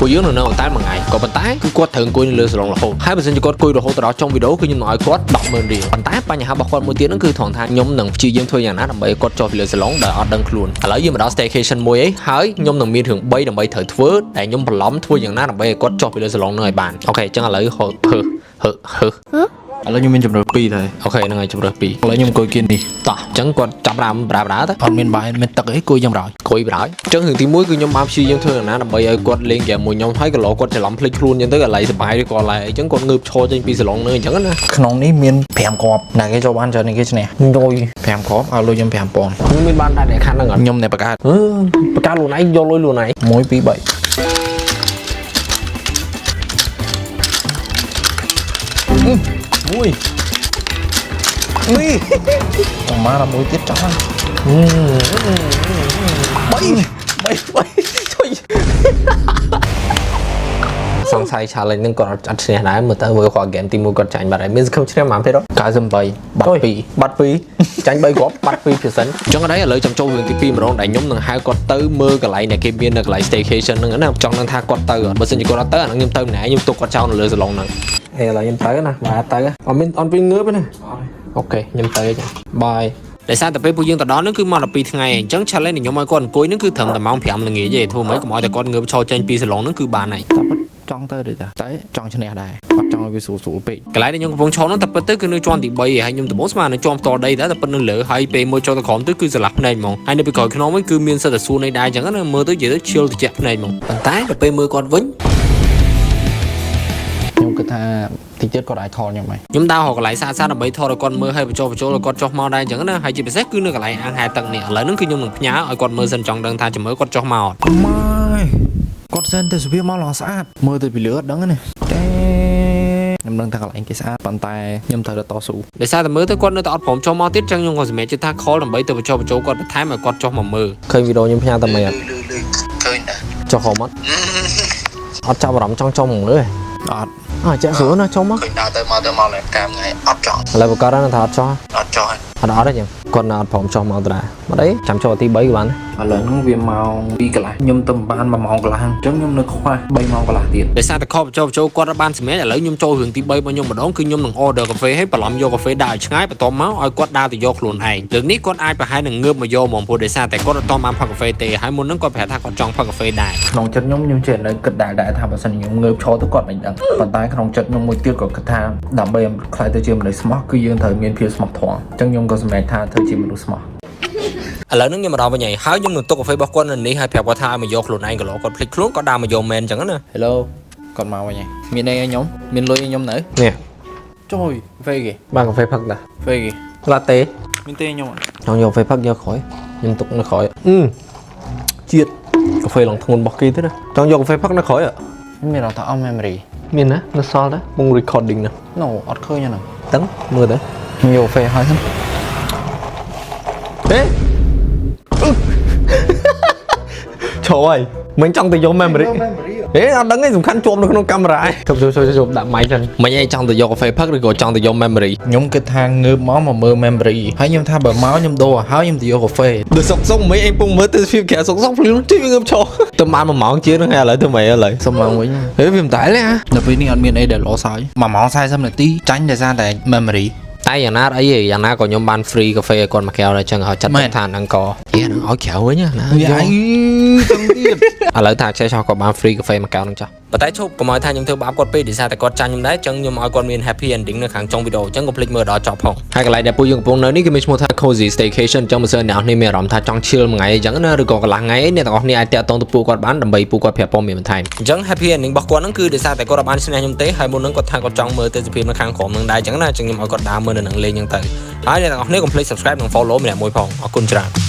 ពួកយើងនៅអន្តរមួយថ្ងៃក៏ប៉ុន្តែគឺគាត់ត្រូវអង្គុយនៅលើសាឡុងរហូតហើយបើសិនជាគាត់អង្គុយរហូតដល់ចុងវីដេអូគឺខ្ញុំនឹងឲ្យគាត់ 100000 រៀលប៉ុន្តែបញ្ហារបស់គាត់មួយទៀតហ្នឹងគឺត្រង់ថាខ្ញុំនឹងព្យាយាមធ្វើយ៉ាងណាដើម្បីឲ្យគាត់ចុះពីលើសាឡុងដោយអត់ដឹងខ្លួនឥឡូវយើងមកដល់ staycation មួយឯងហើយខ្ញុំនឹងមានរឿង3ដើម្បីត្រូវធ្វើតែខ្ញុំបន្លំធ្វើយ៉ាងណាដើម្បីឲ្យគាត់ចុះពីលើសាឡុងហ្នឹងឲ្យបានអូខេអញ្ចឹងឥឡូវហឺឥឡូវខ្ញុំមានជំរើស2ដែរអូខេហ្នឹងហើយជំរើស2ឥឡូវខ្ញុំអង្គុយគៀននេះតោះអញ្ចឹងគាត់ចាប់ដើមប្រាទៅអត់មានបាយមានទឹកអីគួយយ៉ាងក្រោយគួយប្រោយអញ្ចឹងរឿងទី1គឺខ្ញុំបានព្យាយាមធ្វើយ៉ាងណាដើម្បីឲ្យគាត់លេងហ្គេមមួយខ្ញុំហើយកន្លោគាត់ច្រឡំភ្លេចខ្លួនអញ្ចឹងទៅកន្លែងសុបាយឬក៏កន្លែងអញ្ចឹងគាត់ងើបឈរចេញពីសាឡុងនឹងអញ្ចឹងណាក្នុងនេះមាន5គ្រាប់ណាគេចូលបានច្រើនគេឈ្នះញយ5គ្រាប់ឲ្យលុយខ្ញុំ5000ខ្ញុំមានបានដែរខាងហ្នឹងខ្ញុំតែបកាខ្លួនឯងយកលុយខ្លួនឯង1 2 3មួយចាំមកដល់មួយទៀតចោះ3ជួយសង្ស័យ challenge នឹងគាត់អត់ឈ្នះដែរមើលទៅមើលគាត់ game ទី1គាត់ចាញ់បាត់ហើយមានសង្ឃឹមឈ្នះប៉ុន្មានទេ98បាត់2ចាញ់3គ្រាប់បាត់2%អញ្ចឹងឥឡូវចាំចូលរឿងទី2ម្ដងដែលខ្ញុំនឹងហៅគាត់ទៅមើលកន្លែងដែលគេមាននៅកន្លែង staycation ហ្នឹងណាចង់នឹងថាគាត់ទៅបើសិនជាគាត់អត់ទៅអាហ្នឹងខ្ញុំទៅម្នាក់ខ្ញុំទុកគាត់ចោលនៅលើសាឡុងហ្នឹងឥឡូវខ្ញុំទៅណាបាទទៅអត់មានអត់ពេលងើបទេណាអូខេខ្ញុំទៅចាបាយដោយសារតែពេលពួកយើងទៅដល់ហ្នឹងគឺមក12ថ្ងៃអញ្ចឹង challenge ខ្ញុំឲ្យគាត់អង្គុយហ្នឹងគឺត្រឹមតែម៉ោង5ល្ងាចទេធ្វើម៉េចកុំឲ្យតែគាត់ងើបឈរចេញពីសាឡុងហ្នឹងគឺបានហើយចង់ទៅទេតែចង់ឈ្នះដែរអត់ចង់ឲ្យវាស្រួលពេកកន្លែងដែលខ្ញុំកំពុងឈរហ្នឹងតែពិតទៅគឺនៅជាន់ទី3ហើយខ្ញុំដំបូងស្មាននៅជាន់ផ្ទាល់ដីតែពិតនៅលើហើយពេលមួយចូលទៅក្រោមទៅគឺស្រឡះភ្នែកហ្មងហើយនៅពីក្រោយខ្នងវិញគឺមានសិតតែសួរនៃដែរអញ្ចឹងណាមើលទៅនិយាយទៅឈៀលតិចភ្នែកហ្មងប៉ុន្តែដល់ពេលមើលគាត់វិញខ្ញុំគិតថាទីទៀតគាត់អាចថតខ្ញុំហើយខ្ញុំដើររកកន្លែងសាកដើម្បីថតឲ្យគាត់មើលហើយបញ្ចុះគាត់ចុះមកដែរអញ្ចឹងណាហើយជាពិសេសគឺនៅកន្លែងអាងហែទឹកនេះឥឡូវហ្នឹងគឺខ្ញុំនឹងផ្ញើឲ្យគាត់មើលសិនចង់ដឹងថាចាំមើលគាត់ចុះមកអត់ម៉ែគាត់សិនទៅសុភាពមកឡងស្អាតមើលទៅពីលើអត់ដឹងទេខ្ញុំដឹងថាកន្លែងគេស្អាតប៉ុន្តែខ្ញុំត្រូវតែតស៊ូដោយសារតែមើលទៅគាត់នៅតែអត់ព្រមចុះមកទៀតអញ្ចឹងខ្ញុំក៏សម្រេចចិត្តថា call ដើម្បីទៅបញ្ចុះគាត់បន្ថែមឲ្យគាត់ចុះមកមើលឃើញវីដេអូខ្ញុំផ្ញើតែមិនអត់ឃើញដែរចុះហមអត់ចាប់អារម្មណ៍ចង់ចុះមកមើលទេអត់ចាក់ស្រួលណាចុះមកឃើញដើរទៅមកលេងកាមថ្ងៃអត់ចង់ឥឡូវបើគាត់ថាអត់ចុះអត់ទេចឹងគាត់នៅអត់ព្រមចុះមកតាមកអីចាំចុះទី3ក៏បានឥឡូវហ្នឹងវាម៉ោង2កន្លះខ្ញុំទៅបាន1ម៉ោងកន្លះអញ្ចឹងខ្ញុំនៅខ្វះ3ម៉ោងកន្លះទៀតដោយសារតែខកបញ្ចុះគាត់បានសម្រាប់ឥឡូវខ្ញុំចូលរឿងទី3របស់ខ្ញុំម្ដងគឺខ្ញុំនឹង order កាហ្វេឲ្យបន្លំយកកាហ្វេដាក់ឲ្យឆ្ងាយបន្ទាប់មកឲ្យគាត់ដើរទៅយកខ្លួនឯងលើកនេះគាត់អាចប្រហែលនឹងងើបមកយកហ្មងព្រោះដោយសារតែគាត់អត់តបានផឹកកាហ្វេទេហើយមុនហ្នឹងគាត់ប្រាប់ថាគាត់ចង់ផឹកកាហ្វេដែរក្នុងចិត្តខ្ញុំចេះនៅគិតដែរថាបើសិនខ្ញុំងើបឈរទៅគាត់មិនដឹងប៉ុន្តែក្នុងចិត្តខ្ញុំមួយទៀតក៏គិតថាដើម្បីខ្លាយទៅជាមនុស្សស្មោះគឺយើងត្រូវមានភាពស្មោះត្រង់អញ្ចឹងខ្ញុំក៏សម្រេចថាធ្វើជាមនុស្សស្មោះឥឡូវហ្នឹងខ្ញុំមកដល់វិញហើយខ្ញុំនឹងទុកកាហ្វេរបស់គាត់នៅនេះហើយប្រាប់គាត់ថាឲ្យមកយកខ្លួនឯងក៏លោកគាត់ភ្លេចខ្លួនគាត់ដើរមកយកមែនអញ្ចឹងណា Hello គាត់មកវិញហើយមានអីឲ្យខ្ញុំមានលុយឲ្យខ្ញុំនៅនេះជួយកាហ្វេគេបានកាហ្វេផឹកតាកាហ្វេគេឡាតេមានទេខ្ញុំខ្ញុំយកកាហ្វេផឹកយកក្រោយខ្ញុំទុកនៅក្រោយជាតិកាហ្វេឡងធ្ងន់របស់គេទេណាចង់យកកាហ្វេផឹកនៅក្រោយមានរត់ថាអស់ memory មានណានៅសល់ដែរពង recording ណាអត់ឃើញហ្នឹងតឹងមើលទៅខ្ញុំយកកាហ្វេឲ្យសិនហេឈរហើយមិនចង់ទៅយក memory ហេអត់ដឹងទេសំខាន់ជាប់នៅក្នុងកាមេរ៉ាជប់ដាក់ mic ហ្នឹងមិនឯងចង់ទៅយកកាហ្វេផឹកឬក៏ចង់ទៅយក memory ខ្ញុំគិតថាងើបមកមើល memory ហើយខ្ញុំថាបើមកខ្ញុំដូរឲ្យខ្ញុំទៅយកកាហ្វេដូចសុកមិនឯងពងមើលទៅស្វីបក្រៅសុកភ្លឺជួយងើបឈរទៅបាន1ម៉ោងជាងហ្នឹងហើយឥឡូវទៅមិនឥឡូវសុំឡើងវិញហេវាមិនតែទេនៅពេលនេះអត់មានអីដែលល្អសោយ1ម៉ោង40នាទីចាញ់ដោយសារតែ memory តែយ៉ាងណាអីយ៉ាងណាក៏ខ្ញុំបាន free កាហ្វេឲ្យគាត់មកកែវដែរចឹងឲ្យចាត់ថាហ្នឹងក៏ហ្នឹងឲ្យក្រៅវិញណាវាអីចឹងទៀតឥឡូវថាចេះចោះក៏បាន free កាហ្វេមកកែវហ្នឹងចោះប៉ុន្តែឈប់កុំឲ្យថាខ្ញុំធ្វើបាបគាត់ពេកដោយសារតែគាត់ចាញ់ខ្ញុំដែរចឹងខ្ញុំឲ្យគាត់មាន happy ending នៅខាងចុងវីដេអូចឹងកុំភ្លេចមើលដល់ចប់ផងហើយកន្លែងដែលពួកយើងកំពុងនៅនេះគឺមានឈ្មោះថា Cozy Staycation ចឹងបើសិនអ្នកនរមានអារម្មណ៍ថាចង់ chill មួយថ្ងៃអញ្ចឹងណាឬក៏កន្លះថ្ងៃអ្នកទាំងអស់គ្នាអាចតាក់ទងទៅពួកគាត់បានដើម្បីពួកគាត់ប្រាប់ព័ត៌មានបន្ថែមអញ្ចឹង happy ending របស់គាត់ហ្នឹងគឺដោយសារតែគាត់បានឈ្នះខ្ញុំទេហើយមុនហ្នឹងគាត់ថាគាត់ចង់មើលទស្សនវិជ្ជានៅខាងក្រោមហ្នឹងដែរចឹងណាចឹងខ្ញុំឲ្យគាត់ដើរមើលនៅនឹងលេងចឹងទៅហើយអ្នកទាំងអស់គ្នាកុំភ្លេច subscribe និង follow ម្នាក់មួយផងអរគុណច្រើន